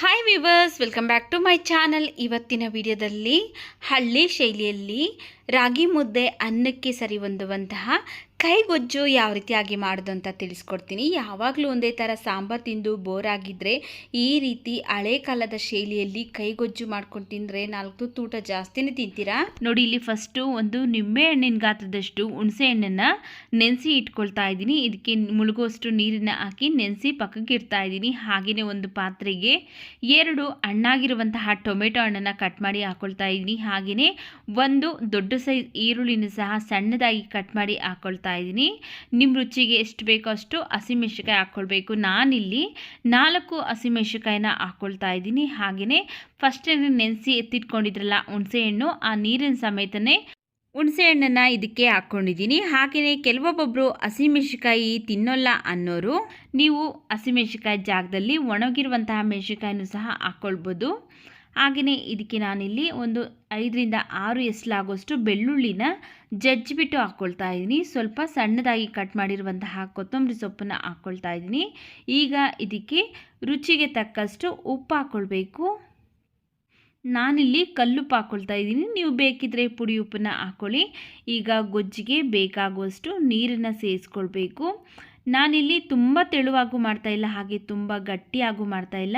Hi viewers, welcome back to my channel. ಇವತ್ತಿನ ವಿಡಿಯೋದಲ್ಲಿ ಹಳ್ಳಿ ಶೈಲಿಯಲ್ಲಿ ರಾಗಿ ಮುದ್ದೆ ಅನ್ನಕ್ಕೆ ಸರಿ ಹೊಂದುವಂತಹ ಕೈಗೊಜ್ಜು ಯಾವ ರೀತಿಯಾಗಿ ಮಾಡೋದು ಅಂತ ತಿಳಿಸ್ಕೊಡ್ತೀನಿ. ಯಾವಾಗಲೂ ಒಂದೇ ಥರ ಸಾಂಬಾರು ತಿಂದು ಬೋರ್ ಆಗಿದ್ದರೆ ಈ ರೀತಿ ಹಳೆ ಕಾಲದ ಶೈಲಿಯಲ್ಲಿ ಕೈಗೊಜ್ಜು ಮಾಡ್ಕೊಂಡು ತಿಂದರೆ 4 ತುತ್ತು ಊಟ ಜಾಸ್ತಿನೇ ತಿಂತೀರಾ. ನೋಡಿ, ಇಲ್ಲಿ ಫಸ್ಟು ಒಂದು ನಿಂಬೆ ಹಣ್ಣಿನ ಗಾತ್ರದಷ್ಟು ಹುಣಸೆ ಹಣ್ಣನ್ನು ನೆನೆಸಿ ಇಟ್ಕೊಳ್ತಾ ಇದ್ದೀನಿ. ಇದಕ್ಕೆ ಮುಳುಗುವಷ್ಟು ನೀರನ್ನು ಹಾಕಿ ನೆನೆಸಿ ಪಕ್ಕಕ್ಕೆ ಇಡ್ತಾ ಇದ್ದೀನಿ. ಹಾಗೆಯೇ ಒಂದು ಪಾತ್ರೆಗೆ 2 ಹಣ್ಣಾಗಿರುವಂತಹ ಟೊಮೆಟೊ ಹಣ್ಣನ್ನು ಕಟ್ ಮಾಡಿ ಹಾಕೊಳ್ತಾ ಇದ್ದೀನಿ. ಹಾಗೆಯೇ ಒಂದು ದೊಡ್ಡ ಸೈಜ್ ಈರುಳ್ಳಿನ ಸಹ ಸಣ್ಣದಾಗಿ ಕಟ್ ಮಾಡಿ ಹಾಕೊಳ್ತಾ ಇದ್ದೀನಿ. ನಿಮ್ಮ ರುಚಿಗೆ ಎಷ್ಟು ಬೇಕೋ ಅಷ್ಟು ಹಸಿಮೆಣಸಿನಕಾಯಿ ಹಾಕ್ಕೊಳ್ಬೇಕು. ನಾನಿಲ್ಲಿ 4 ಹಸಿಮೆಣಸಿನಕಾಯಿನ ಹಾಕ್ಕೊಳ್ತಾ ಇದ್ದೀನಿ. ಹಾಗೆಯೇ ಫಸ್ಟ್ ನೆನೆಸಿ ಎತ್ತಿಟ್ಕೊಂಡಿದ್ರಲ್ಲ ಹುಣಸೆಹಣ್ಣು, ಆ ನೀರಿನ ಸಮೇತನೇ ಹುಣಸೆಹಣ್ಣನ್ನು ಇದಕ್ಕೆ ಹಾಕ್ಕೊಂಡಿದ್ದೀನಿ. ಹಾಗೆಯೇ ಕೆಲವೊಬ್ಬೊಬ್ಬರು ಹಸಿಮೆಣಸಿನಕಾಯಿ ತಿನ್ನೋಲ್ಲ ಅನ್ನೋರು ನೀವು ಹಸಿಮೆಣಸಿನಕಾಯಿ ಜಾಗದಲ್ಲಿ ಒಣಗಿರುವಂತಹ ಮೆಣಸಿನಕಾಯಿನೂ ಸಹ ಹಾಕ್ಕೊಳ್ಬೋದು. ಹಾಗೆಯೇ ಇದಕ್ಕೆ ನಾನಿಲ್ಲಿ ಒಂದು 5ರಿಂದ 6 ಎಸಲಾಗುವಷ್ಟು ಬೆಳ್ಳುಳ್ಳಿನ ಜಜ್ಜಿಬಿಟ್ಟು ಹಾಕ್ಕೊಳ್ತಾ ಇದ್ದೀನಿ. ಸ್ವಲ್ಪ ಸಣ್ಣದಾಗಿ ಕಟ್ ಮಾಡಿರುವಂತಹ ಕೊತ್ತಂಬರಿ ಸೊಪ್ಪನ್ನು ಹಾಕ್ಕೊಳ್ತಾ ಇದ್ದೀನಿ. ಈಗ ಇದಕ್ಕೆ ರುಚಿಗೆ ತಕ್ಕಷ್ಟು ಉಪ್ಪು ಹಾಕ್ಕೊಳ್ಬೇಕು. ನಾನಿಲ್ಲಿ ಕಲ್ಲುಪ್ಪು ಹಾಕ್ಕೊಳ್ತಾ ಇದ್ದೀನಿ, ನೀವು ಬೇಕಿದ್ದರೆ ಪುಡಿ ಉಪ್ಪನ್ನ ಹಾಕ್ಕೊಳ್ಳಿ. ಈಗ ಗೊಜ್ಜಿಗೆ ಬೇಕಾಗುವಷ್ಟು ನೀರನ್ನು ಸೇರಿಸ್ಕೊಳ್ಬೇಕು. ನಾನಿಲ್ಲಿ ತುಂಬ ತೆಳುವಾಗೂ ಮಾಡ್ತಾಯಿಲ್ಲ, ಹಾಗೆ ತುಂಬ ಗಟ್ಟಿಯಾಗೂ ಮಾಡ್ತಾಯಿಲ್ಲ,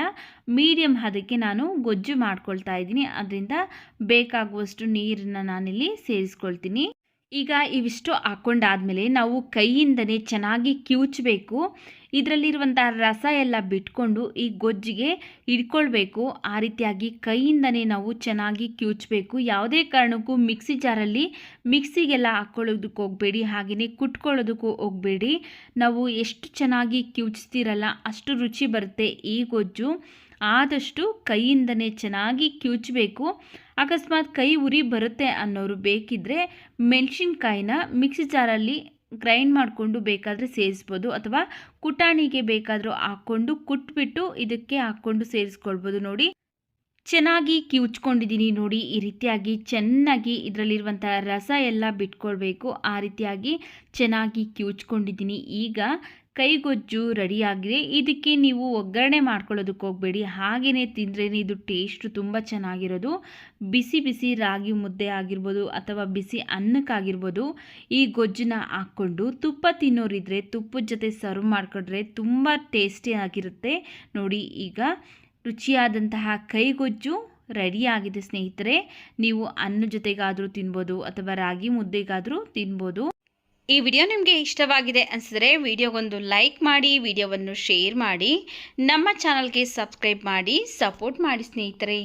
ಮೀಡಿಯಮ್ ಹದಕ್ಕೆ ನಾನು ಗೊಜ್ಜು ಮಾಡ್ಕೊಳ್ತಾ ಇದ್ದೀನಿ. ಅದರಿಂದ ಬೇಕಾಗುವಷ್ಟು ನೀರನ್ನು ನಾನಿಲ್ಲಿ ಸೇರಿಸ್ಕೊಳ್ತೀನಿ. ಈಗ ಇವಿಷ್ಟು ಹಾಕ್ಕೊಂಡಾದಮೇಲೆ ನಾವು ಕೈಯಿಂದನೇ ಚೆನ್ನಾಗಿ ಕಿವುಚಬೇಕು. ಇದರಲ್ಲಿರುವಂತಹ ರಸ ಎಲ್ಲ ಬಿಟ್ಕೊಂಡು ಈ ಗೊಜ್ಜಿಗೆ ಇಟ್ಕೊಳ್ಬೇಕು. ಆ ರೀತಿಯಾಗಿ ಕೈಯಿಂದನೇ ನಾವು ಚೆನ್ನಾಗಿ ಕಿವುಚಬೇಕು. ಯಾವುದೇ ಕಾರಣಕ್ಕೂ ಮಿಕ್ಸಿ ಜಾರಲ್ಲಿ ಮಿಕ್ಸಿಗೆಲ್ಲ ಹಾಕ್ಕೊಳ್ಳೋದಕ್ಕೆ ಹೋಗಬೇಡಿ, ಹಾಗೆಯೇ ಕುಟ್ಕೊಳ್ಳೋದಕ್ಕೂ ಹೋಗಬೇಡಿ. ನಾವು ಎಷ್ಟು ಚೆನ್ನಾಗಿ ಕಿವುಚ್ತೀರಲ್ಲ ಅಷ್ಟು ರುಚಿ ಬರುತ್ತೆ ಈ ಗೊಜ್ಜು. ಆದಷ್ಟು ಕೈಯಿಂದನೇ ಚೆನ್ನಾಗಿ ಕಿವುಚಬೇಕು. ಅಕಸ್ಮಾತ್ ಕೈ ಉರಿ ಬರುತ್ತೆ ಅನ್ನೋರು ಬೇಕಿದ್ದರೆ ಮೆಣಸಿನ್ಕಾಯಿನ ಮಿಕ್ಸಿ ಜಾರಲ್ಲಿ ಗ್ರೈಂಡ್ ಮಾಡಿಕೊಂಡು ಬೇಕಾದರೆ ಸೇರಿಸ್ಬೋದು, ಅಥವಾ ಕುಟಾಣಿಗೆ ಬೇಕಾದರೂ ಹಾಕ್ಕೊಂಡು ಕುಟ್ಬಿಟ್ಟು ಇದಕ್ಕೆ ಹಾಕ್ಕೊಂಡು ಸೇರಿಸ್ಕೊಳ್ಬೋದು. ನೋಡಿ, ಚೆನ್ನಾಗಿ ಕಿವುಚ್ಕೊಂಡಿದ್ದೀನಿ. ನೋಡಿ, ಈ ರೀತಿಯಾಗಿ ಚೆನ್ನಾಗಿ ಇದರಲ್ಲಿರುವಂಥ ರಸ ಎಲ್ಲ ಬಿಟ್ಕೊಳ್ಬೇಕು. ಆ ರೀತಿಯಾಗಿ ಚೆನ್ನಾಗಿ ಕಿವುಚ್ಕೊಂಡಿದ್ದೀನಿ. ಈಗ ಕೈಗೊಜ್ಜು ರೆಡಿಯಾಗಿದೆ. ಇದಕ್ಕೆ ನೀವು ಒಗ್ಗರಣೆ ಮಾಡ್ಕೊಳ್ಳೋದಕ್ಕೆ ಹೋಗಬೇಡಿ, ಹಾಗೆಯೇ ತಿಂದ್ರೇ ಇದು ಟೇಸ್ಟು ತುಂಬ ಚೆನ್ನಾಗಿರೋದು. ಬಿಸಿ ಬಿಸಿ ರಾಗಿ ಮುದ್ದೆ ಆಗಿರ್ಬೋದು ಅಥವಾ ಬಿಸಿ ಅನ್ನಕ್ಕಾಗಿರ್ಬೋದು, ಈ ಗೊಜ್ಜನ್ನ ಹಾಕ್ಕೊಂಡು ತುಪ್ಪ ತಿನ್ನೋರಿದ್ರೆ ತುಪ್ಪದ ಜೊತೆ ಸರ್ವ್ ಮಾಡಿಕೊಂಡ್ರೆ ತುಂಬ ಟೇಸ್ಟಿಯಾಗಿರುತ್ತೆ. ನೋಡಿ, ಈಗ ರುಚಿಯಾದಂತಹ ಕೈಗೊಜ್ಜು ರೆಡಿಯಾಗಿದೆ ಸ್ನೇಹಿತರೆ. ನೀವು ಅನ್ನ ಜೊತೆಗಾದರೂ ತಿನ್ಬೋದು ಅಥವಾ ರಾಗಿ ಮುದ್ದೆಗಾದರೂ ತಿನ್ಬೋದು. ಈ ವಿಡಿಯೋ ನಿಮಗೆ ಇಷ್ಟವಾಗಿದೆ ಅನಿಸಿದ್ರೆ ವಿಡಿಯೋಗೊಂದು ಲೈಕ್ ಮಾಡಿ, ವಿಡಿಯೋವನ್ನು ಶೇರ್ ಮಾಡಿ, ನಮ್ಮ ಚಾನಲ್ಗೆ ಸಬ್ಸ್ಕ್ರೈಬ್ ಮಾಡಿ ಸಪೋರ್ಟ್ ಮಾಡಿ ಸ್ನೇಹಿತರೆ.